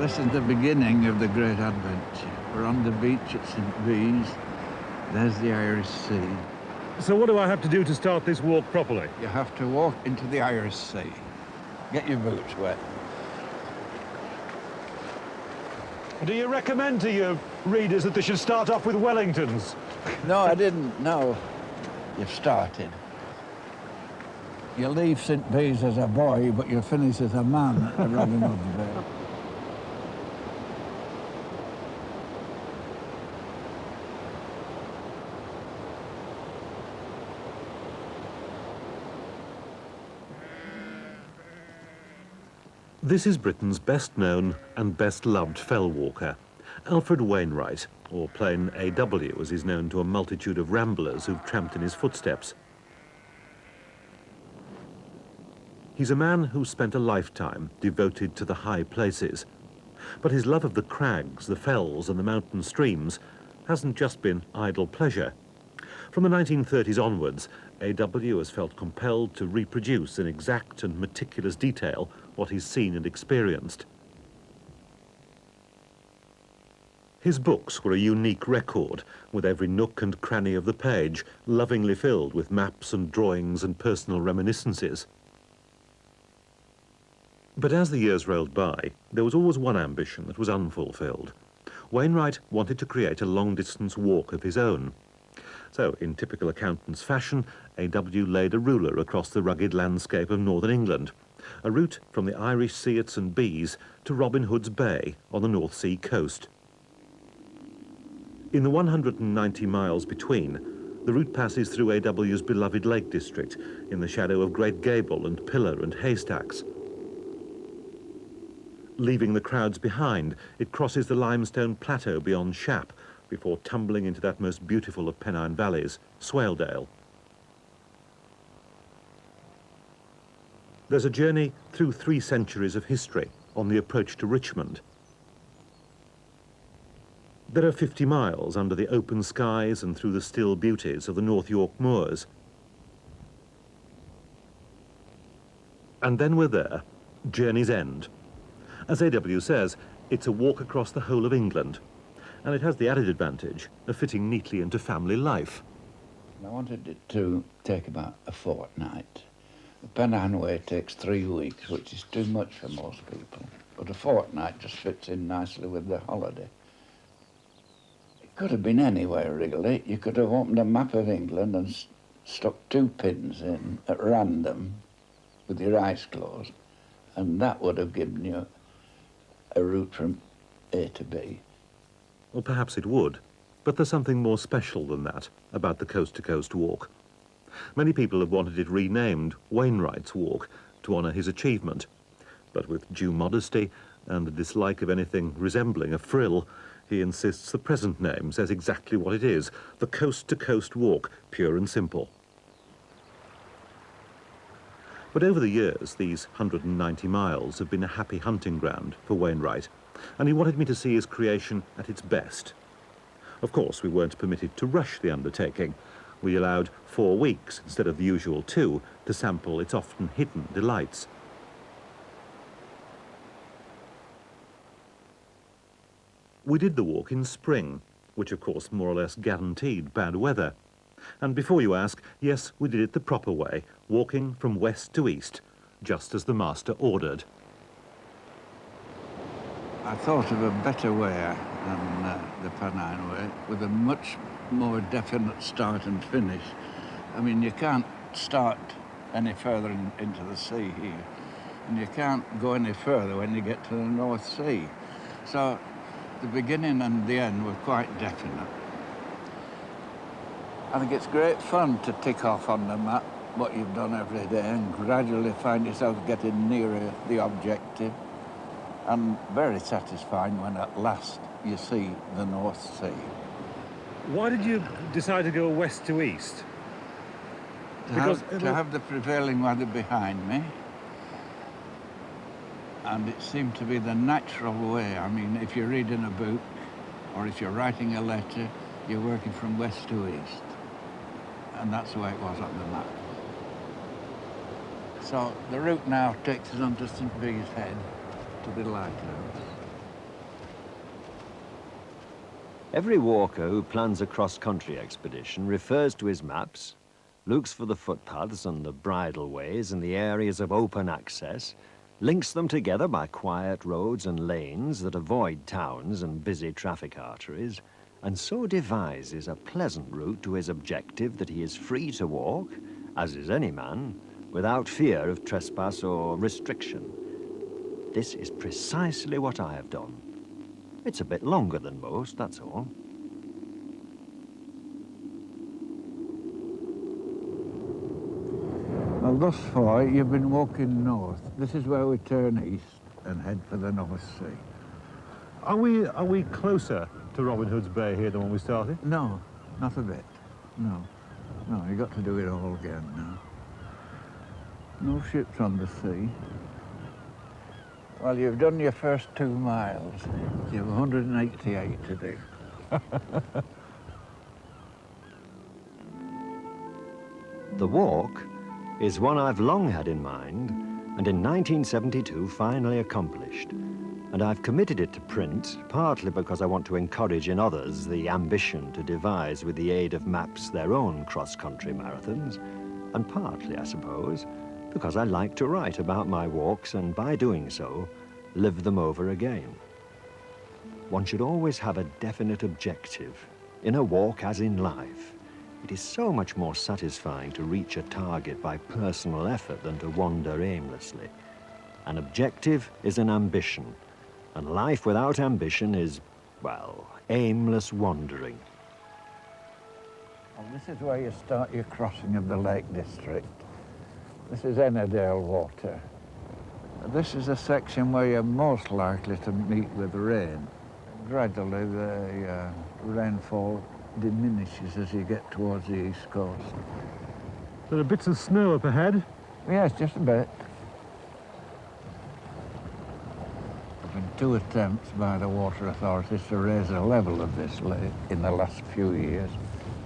this is the beginning of the great adventure. We're on the beach at St. Bees. There's the Irish Sea. So what do I have to do to start this walk properly? You have to walk into the Irish Sea. Get your boots wet. Do you recommend to your readers that they should start off with Wellingtons? No, I didn't. No, you've started. You leave St. Bees as a boy, but you finish as a man at the Robin Hood Bay. This is Britain's best-known and best-loved fell walker, Alfred Wainwright, or plain A.W. as he's known to a multitude of ramblers who've tramped in his footsteps. He's a man who spent a lifetime devoted to the high places, but his love of the crags, the fells and the mountain streams hasn't just been idle pleasure. From the 1930s onwards, A.W. has felt compelled to reproduce in exact and meticulous detail what he's seen and experienced. His books were a unique record, with every nook and cranny of the page lovingly filled with maps and drawings and personal reminiscences. But as the years rolled by, there was always one ambition that was unfulfilled. Wainwright wanted to create a long-distance walk of his own. So, in typical accountant's fashion, A.W. laid a ruler across the rugged landscape of northern England, a route from the Irish Sea at St. Bees to Robin Hood's Bay on the North Sea coast. In the 190 miles between, the route passes through A.W.'s beloved Lake District, in the shadow of Great Gable and Pillar and Haystacks. Leaving the crowds behind, it crosses the limestone plateau beyond Shap, before tumbling into that most beautiful of Pennine valleys, Swaledale. There's a journey through 3 centuries of history on the approach to Richmond. There are 50 miles under the open skies and through the still beauties of the North York moors. And then we're there, journey's end. As A.W. says, it's a walk across the whole of England, and it has the added advantage of fitting neatly into family life. I wanted it to take about a fortnight. The Pennine Way takes 3 weeks, which is too much for most people, but a fortnight just fits in nicely with the holiday. It could have been anywhere, really. You could have opened a map of England and stuck 2 pins in at random with your eyes closed, and that would have given you a route from A to B. Well, perhaps it would, but there's something more special than that about the coast-to-coast walk. Many people have wanted it renamed Wainwright's Walk to honour his achievement, but with due modesty and a dislike of anything resembling a frill, he insists the present name says exactly what it is, the coast-to-coast walk, pure and simple. But over the years, these 190 miles have been a happy hunting ground for Wainwright, and he wanted me to see his creation at its best. Of course, we weren't permitted to rush the undertaking. We allowed 4 weeks, instead of the usual 2, to sample its often hidden delights. We did the walk in spring, which of course more or less guaranteed bad weather. And before you ask, yes, we did it the proper way, walking from west to east, just as the master ordered. I thought of a better way than the Pennine Way, with a much more definite start and finish. I mean, you can't start any further into the sea here, and you can't go any further when you get to the North Sea. So the beginning and the end were quite definite. I think it's great fun to tick off on the map what you've done every day and gradually find yourself getting nearer the objective, and very satisfying when at last you see the North Sea. Why did you decide to go west to east? To have the prevailing weather behind me, and it seemed to be the natural way. I mean, if you're reading a book or if you're writing a letter, you're working from west to east, and that's the way it was on the map. So the route now takes us on to St. Bees Head, to the lighthouse. Every walker who plans a cross-country expedition refers to his maps, looks for the footpaths and the bridleways and the areas of open access, links them together by quiet roads and lanes that avoid towns and busy traffic arteries, and so devises a pleasant route to his objective that he is free to walk, as is any man, without fear of trespass or restriction. This is precisely what I have done. It's a bit longer than most, that's all. Well, thus far, you've been walking north. This is where we turn east and head for the North Sea. Are we closer to Robin Hood's Bay here than when we started? No, not a bit. No. No, you've got to do it all again now. No ships on the sea. Well, you've done your first 2 miles. You've 188 to do. The walk is one I've long had in mind, and in 1972 finally accomplished. And I've committed it to print, partly because I want to encourage in others the ambition to devise with the aid of maps their own cross-country marathons, and partly, I suppose, because I like to write about my walks and by doing so, live them over again. One should always have a definite objective, in a walk as in life. It is so much more satisfying to reach a target by personal effort than to wander aimlessly. An objective is an ambition, and life without ambition is, well, aimless wandering. Well, this is where you start your crossing of the Lake District. This is Ennerdale water. This is a section where you're most likely to meet with rain. Gradually, the rainfall diminishes as you get towards the east coast. There are bits of snow up ahead. Yes, just a bit. There have been 2 attempts by the water authorities to raise the level of this lake in the last few years.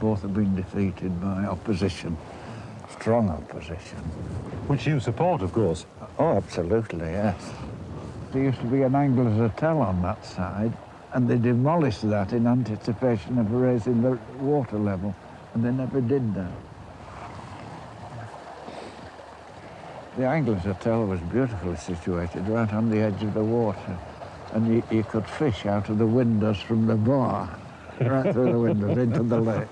Both have been defeated by opposition, strong opposition. Which you support, of course. Oh, absolutely, yes. There used to be an angler's hotel on that side, and they demolished that in anticipation of raising the water level, and they never did that. The angler's hotel was beautifully situated right on the edge of the water, and you could fish out of the windows from the bar, right through the windows into the lake.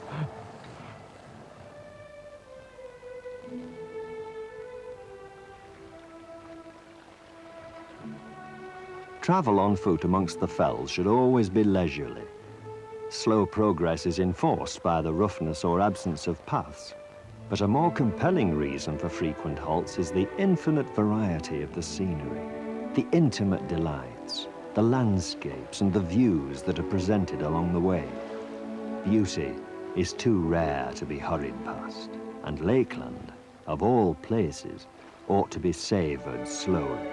Travel on foot amongst the fells should always be leisurely. Slow progress is enforced by the roughness or absence of paths, but a more compelling reason for frequent halts is the infinite variety of the scenery, the intimate delights, the landscapes and the views that are presented along the way. Beauty is too rare to be hurried past, and Lakeland, of all places, ought to be savoured slowly.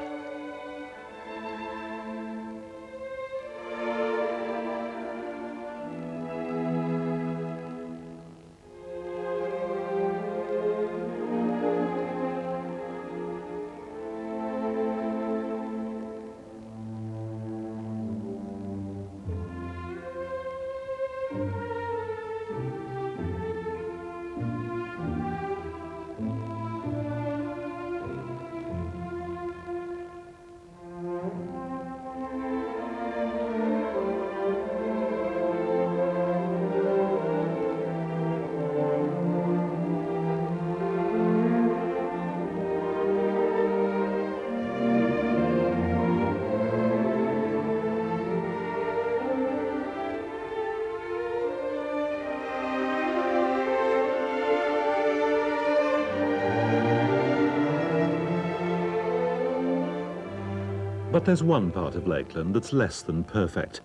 But there's one part of Lakeland that's less than perfect.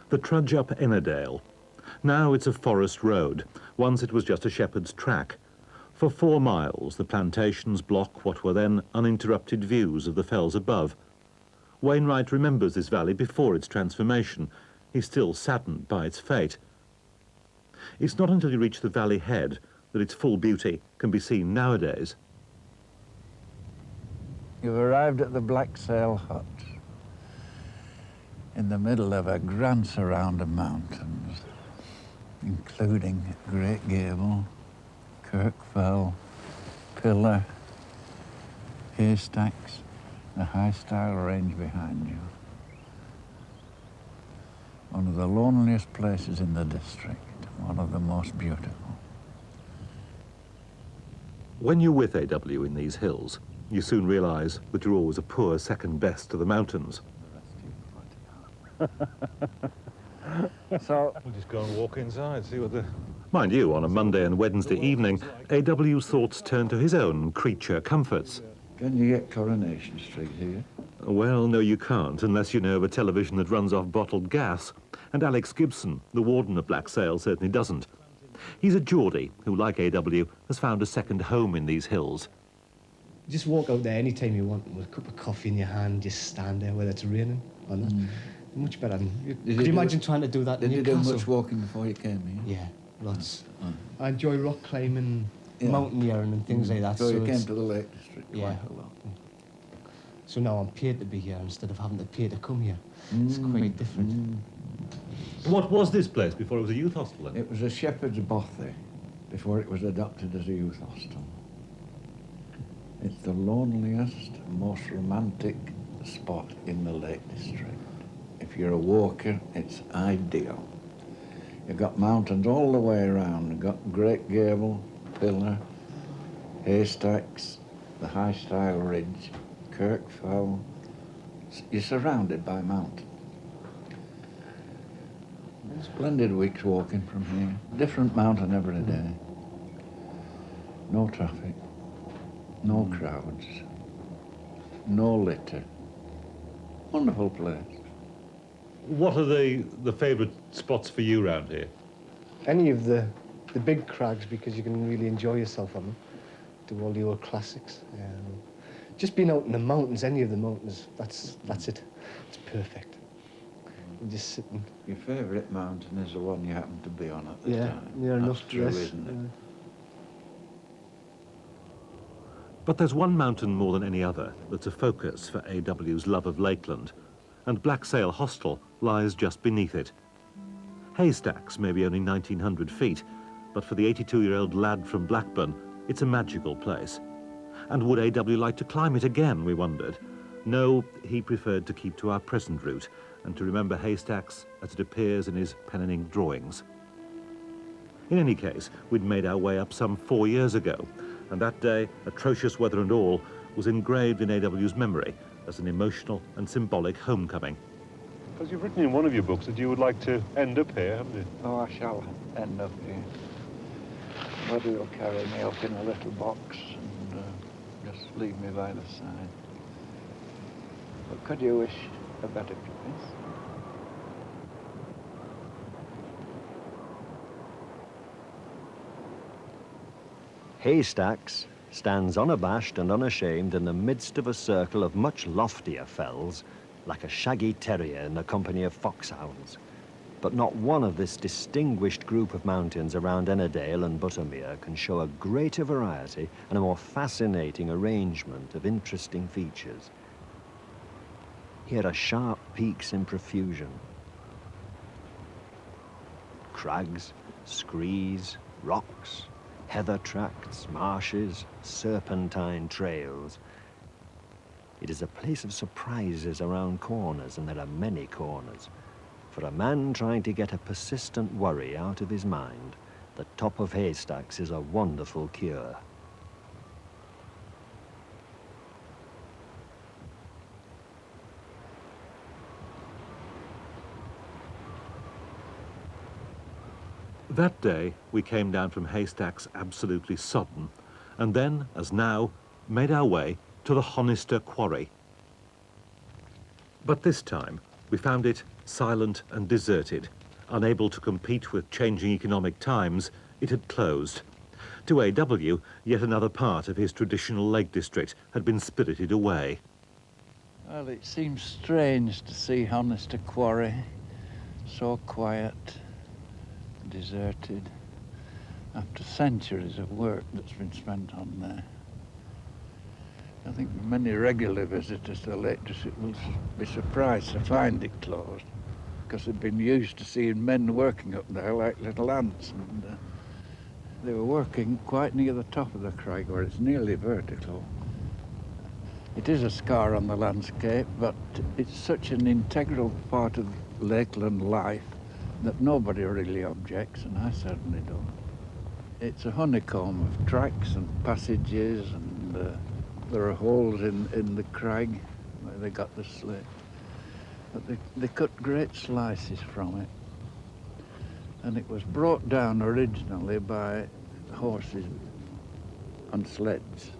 The trudge up Ennerdale. Now it's a forest road. Once it was just a shepherd's track. For 4 miles, the plantations block what were then uninterrupted views of the fells above. Wainwright remembers this valley before its transformation. He's still saddened by its fate. It's not until you reach the valley head that its full beauty can be seen nowadays. You've arrived at the Black Sail Hut in the middle of a grand surround of mountains. including Great Gable, Kirkfell, Pillar, Haystacks, the High Style Range behind you. One of the loneliest places in the district, one of the most beautiful. When you're with AW in these hills, you soon realise that you're always a poor second best to the mountains. So, We'll just go and walk inside, see what the... Mind you, on a Monday and Wednesday evening, AW's thoughts turn to his own creature comforts. can you get Coronation Street here? Well, no, you can't, unless you know of a television that runs off bottled gas. And Alex Gibson, the warden of Black Sail, certainly doesn't. He's a Geordie who, like AW, has found a second home in these hills. Just walk out there anytime you want with a cup of coffee in your hand, just stand there whether it's raining or not. Much better than... Could you imagine trying to do that in Did you do Newcastle? much walking before you came here? Yeah, lots. Oh. I enjoy rock climbing, Yeah. mountaineering and things like that. So you it's- came to the Lake District Yeah. quite a lot. So now I'm paid to be here instead of having to pay to come here. It's quite different. What was this place before it was a youth hostel then? It was a shepherd's bothy before it was adopted as a youth hostel. It's the loneliest, most romantic spot in the Lake District. If you're a walker, it's ideal. You've got mountains all the way around. You've got Great Gable, Pillar, Haystacks, the High Style Ridge, Kirkfell. You're surrounded by mountains. Splendid weeks walking from here. Different mountain every day. No traffic. No crowds. No litter. Wonderful place. What are the favourite spots for you round here? Any of the big crags, because you can really enjoy yourself on them. Do all the old classics. Just being out in the mountains, any of the mountains, that's it. It's perfect. You just sit and... Your favourite mountain is the one you happen to be on at the Yeah, time. near enough That's true, rest, isn't it? But there's one mountain more than any other that's a focus for AW's love of Lakeland, and Black Sail Hostel lies just beneath it. Haystacks may be only 1,900 feet, but for the 82-year-old lad from Blackburn, it's a magical place. And would AW like to climb it again, we wondered? No, he preferred to keep to our present route and to remember Haystacks as it appears in his pen and ink drawings. In any case, we'd made our way up some 4 years ago, and that day, atrocious weather and all, was engraved in AW's memory as an emotional and symbolic homecoming. Because you've written in one of your books that you would like to end up here, haven't you? Oh, I shall end up here. Buddy will carry me up in a little box and just leave me by the side. But could you wish a better place? Haystacks stands unabashed and unashamed in the midst of a circle of much loftier fells, like a shaggy terrier in the company of foxhounds. But not one of this distinguished group of mountains around Ennerdale and Buttermere can show a greater variety and a more fascinating arrangement of interesting features. Here are sharp peaks in profusion. Crags, screes, rocks, heather tracts, marshes, serpentine trails. It is a place of surprises around corners, and there are many corners. For a man trying to get a persistent worry out of his mind, the top of Haystacks is a wonderful cure. That day, we came down from Haystacks absolutely sodden, and then, as now, made our way to the Honister Quarry. But this time, we found it silent and deserted. Unable to compete with changing economic times, it had closed. To AW, yet another part of his traditional Lake District had been spirited away. Well, it seems strange to see Honister Quarry so quiet, deserted, after centuries of work that's been spent on there. I think many regular visitors to the Lake District will be surprised to find it closed. because they'd been used to seeing men working up there like little ants, and they were working quite near the top of the crag where it's nearly vertical. It is a scar on the landscape, but it's such an integral part of Lakeland life that nobody really objects, and I certainly don't. It's a honeycomb of tracks and passages, and there are holes in the crag where they got the slate. But they cut great slices from it. And it was brought down originally by horses and sleds.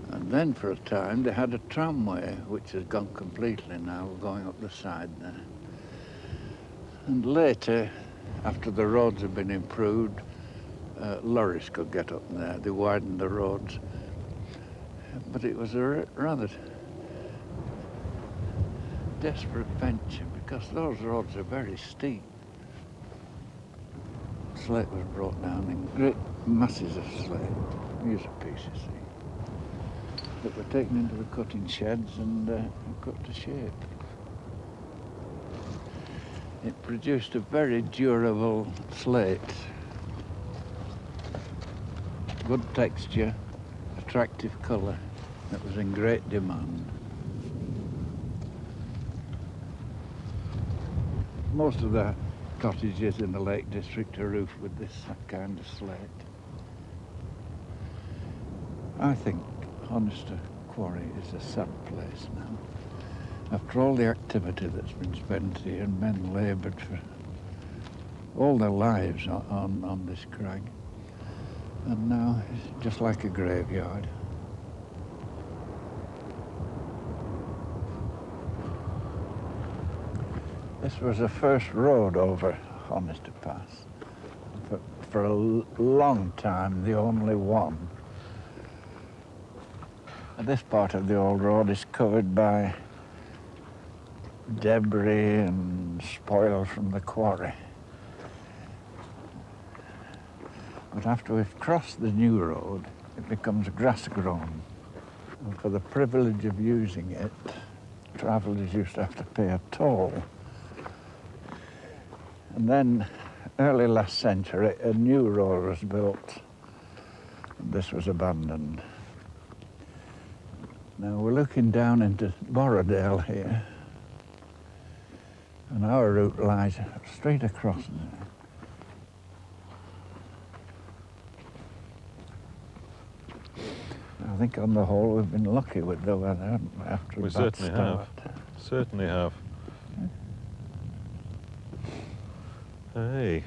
And then for a time they had a tramway, which has gone completely now, going up the side there. And later, after the roads had been improved, lorries could get up there. They widened the roads. But it was a rather desperate venture because those roads are very steep. Slate was brought down in great masses of slate. Here's a piece, you see, that were taken into the cutting sheds and cut to shape. It produced a very durable slate. Good texture, attractive colour that was in great demand. Most of the cottages in the Lake District are roofed with this kind of slate. I think Honister Quarry is a sad place now. After all the activity that's been spent here, and men laboured for all their lives on this crag. And now it's just like a graveyard. This was the first road over Honister Pass. For a long time, the only one. And this part of the old road is covered by debris and spoil from the quarry. But after we've crossed the new road, it becomes grass-grown. And for the privilege of using it, travellers used to have to pay a toll. And then, early last century, a new road was built. And this was abandoned. Now we're looking down into Borrowdale here. And our route lies straight across there. I think on the whole we've been lucky with the weather, haven't we, after a We bad certainly start. have. Certainly have. Hey,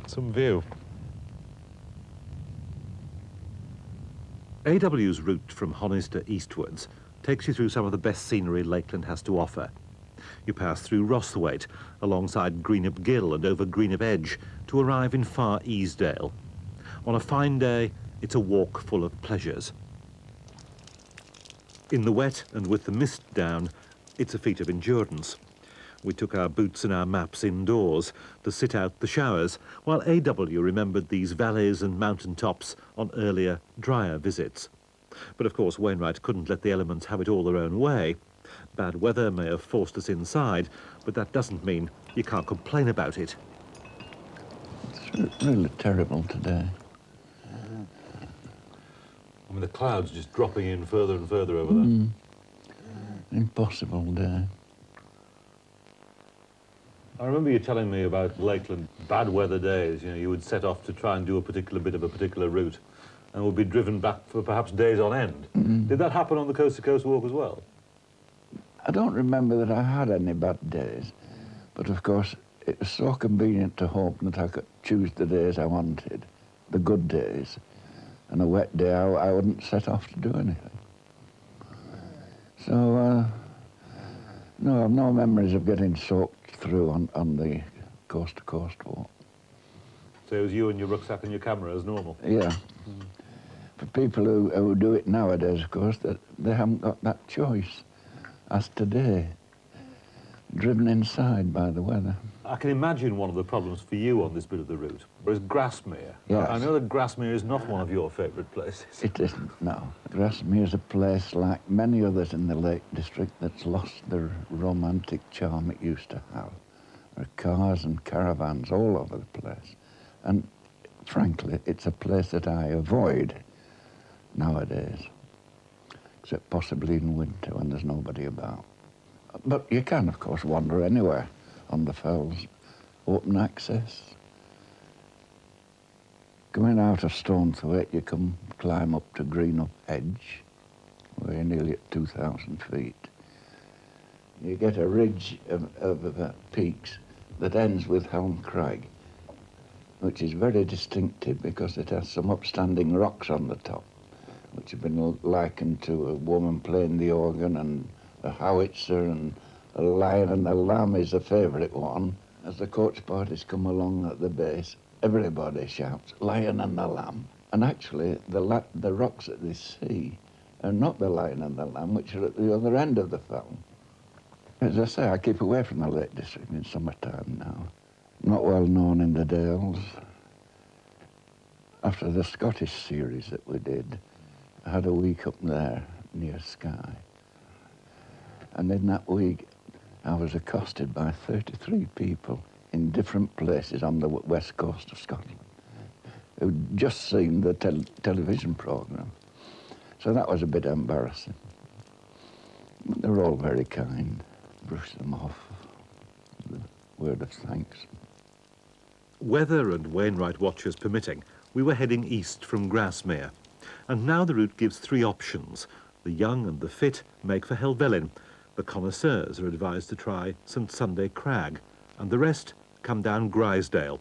some view. AW's route from Honister eastwards takes you through some of the best scenery Lakeland has to offer. You pass through Rosthwaite, alongside Greenup Gill and over Greenup Edge, to arrive in far Easdale. On a fine day, it's a walk full of pleasures. In the wet and with the mist down, it's a feat of endurance. We took our boots and our maps indoors to sit out the showers, while AW remembered these valleys and mountain tops on earlier, drier visits. But of course, Wainwright couldn't let the elements have it all their own way. Bad weather may have forced us inside, but that doesn't mean you can't complain about it. It's really terrible today. I mean, the clouds just dropping in further and further over there. Impossible day. I remember you telling me about Lakeland bad weather days. You know, you would set off to try and do a particular bit of a particular route and would be driven back for perhaps days on end. Did that happen on the Coast to Coast walk as well? I don't remember that I had any bad days, but of course it was so convenient to home that I could choose the days I wanted, the good days, and a wet day I wouldn't set off to do anything. So, no, I've no memories of getting soaked through on the Coast to Coast walk. So it was you and your rucksack and your camera as normal? Yeah. For people who do it nowadays, of course, that they haven't got that choice, as today, driven inside by the weather. I can imagine one of the problems for you on this bit of the route was Grasmere. Yes. I know that Grasmere is not one of your favourite places. It isn't, no. Grasmere is a place like many others in the Lake District that's lost the romantic charm it used to have. There are cars and caravans all over the place. And frankly, it's a place that I avoid nowadays, except possibly in winter when there's nobody about. But you can, of course, wander anywhere on the fells, open access. Coming out of Stonethwaite, you climb up to Greenup Edge, where you're nearly at 2,000 feet. You get a ridge of peaks that ends with Helm Crag, which is very distinctive because it has some upstanding rocks on the top, which have been likened to a woman playing the organ and a howitzer, and a lion and a lamb is a favourite one. As the coach parties come along at the base, everybody shouts, "Lion and the lamb." And actually, the rocks that they see are not the lion and the lamb, which are at the other end of the fell. As I say, I keep away from the Lake District in summertime now. Not well known in the Dales. After the Scottish series that we did, I had a week up there near Skye. And in that week, I was accosted by 33 people in different places on the west coast of Scotland who'd just seen the television programme. So that was a bit embarrassing. But they were all very kind. Brushed them off with a word of thanks. Weather and Wainwright watchers permitting, we were heading east from Grasmere. And now the route gives three options. The young and the fit make for Helvellyn. The connoisseurs are advised to try St Sunday Crag, and the rest come down Grisdale.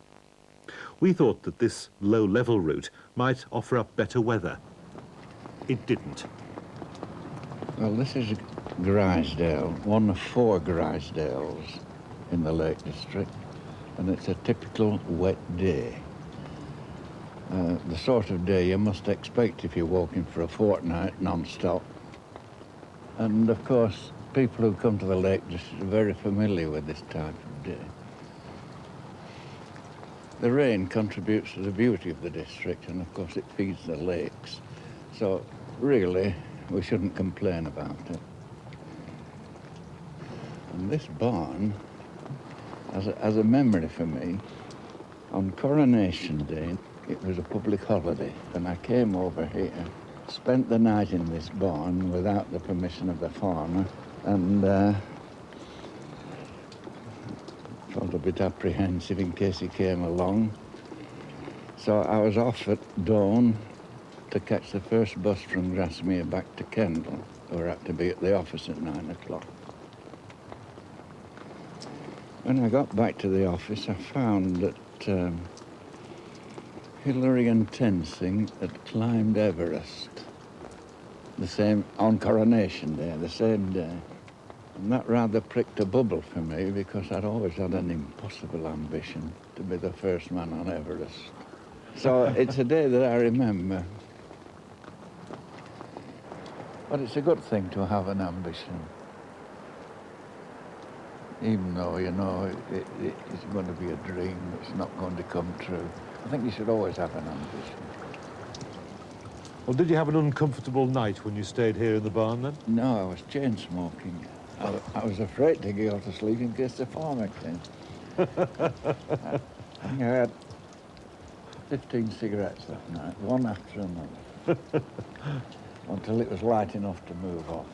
We thought that this low-level route might offer up better weather. It didn't. Well, this is Grisdale, one of 4 Grisdales in the Lake District, and it's a typical wet day. The sort of day you must expect if you're walking for a fortnight non-stop. And of course, people who come to the Lake District are very familiar with this type of day. The rain contributes to the beauty of the district, and of course it feeds the lakes. So really, we shouldn't complain about it. And this barn, as a memory for me, on Coronation Day, it was a public holiday, and I came over here, spent the night in this barn without the permission of the farmer, and felt a bit apprehensive in case he came along. So I was off at dawn to catch the first bus from Grasmere back to Kendal, where I had to be at the office at 9 o'clock. When I got back to the office, I found that Hillary and Tensing had climbed Everest on Coronation Day, the same day. And that rather pricked a bubble for me because I'd always had an impossible ambition to be the first man on Everest. So it's a day that I remember. But it's a good thing to have an ambition. Even though, you know, it's going to be a dream that's not going to come true. I think you should always have an ambition. Well, did you have an uncomfortable night when you stayed here in the barn then? No, I was chain smoking. I was afraid to go to sleep in case the farmer came. I think I had 15 cigarettes that night, one after another, until it was light enough to move off.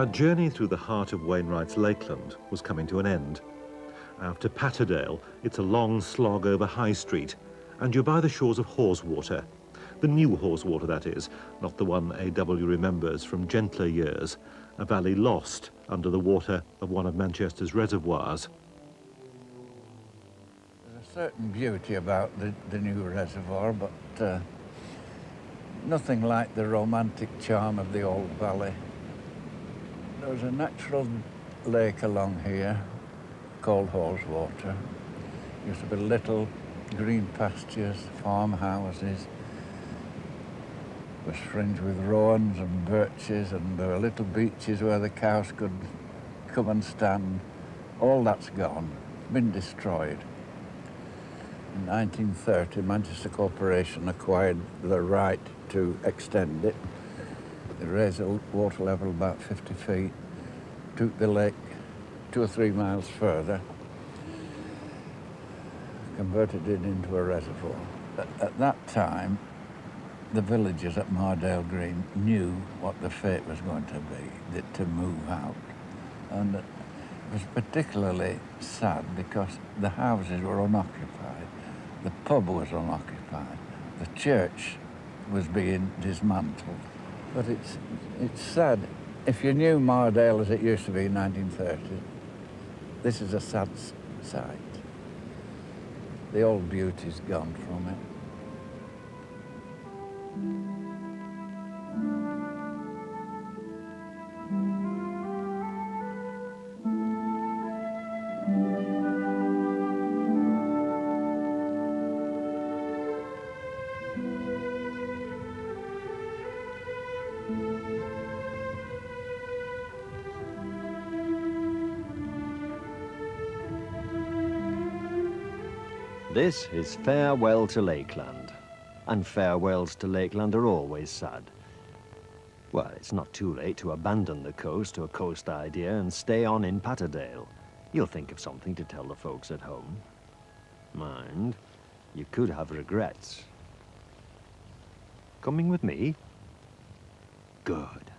Our journey through the heart of Wainwright's Lakeland was coming to an end. After Patterdale, it's a long slog over High Street, and you're by the shores of Haweswater. The new Haweswater, that is, not the one A.W. remembers from gentler years, a valley lost under the water of one of Manchester's reservoirs. There's a certain beauty about the new reservoir, but nothing like the romantic charm of the old valley. There was a natural lake along here called Haweswater. Used to be little green pastures, farmhouses. It was fringed with rowans and birches, and there were little beaches where the cows could come and stand. All that's gone, been destroyed. In 1930, Manchester Corporation acquired the right to extend it. They raised the water level about 50 feet, took the lake 2 or 3 miles further, converted it into a reservoir. At that time, the villagers at Mardale Green knew what the fate was going to be, to move out. And it was particularly sad because the houses were unoccupied, the pub was unoccupied, the church was being dismantled. But it's sad. If you knew Mardale as it used to be in 1930, this is a sad sight. The old beauty's gone from it. This is farewell to Lakeland, and farewells to Lakeland are always sad. Well, it's not too late to abandon the coast or coast idea and stay on in Patterdale. You'll think of something to tell the folks at home. Mind, you could have regrets. Coming with me? Good.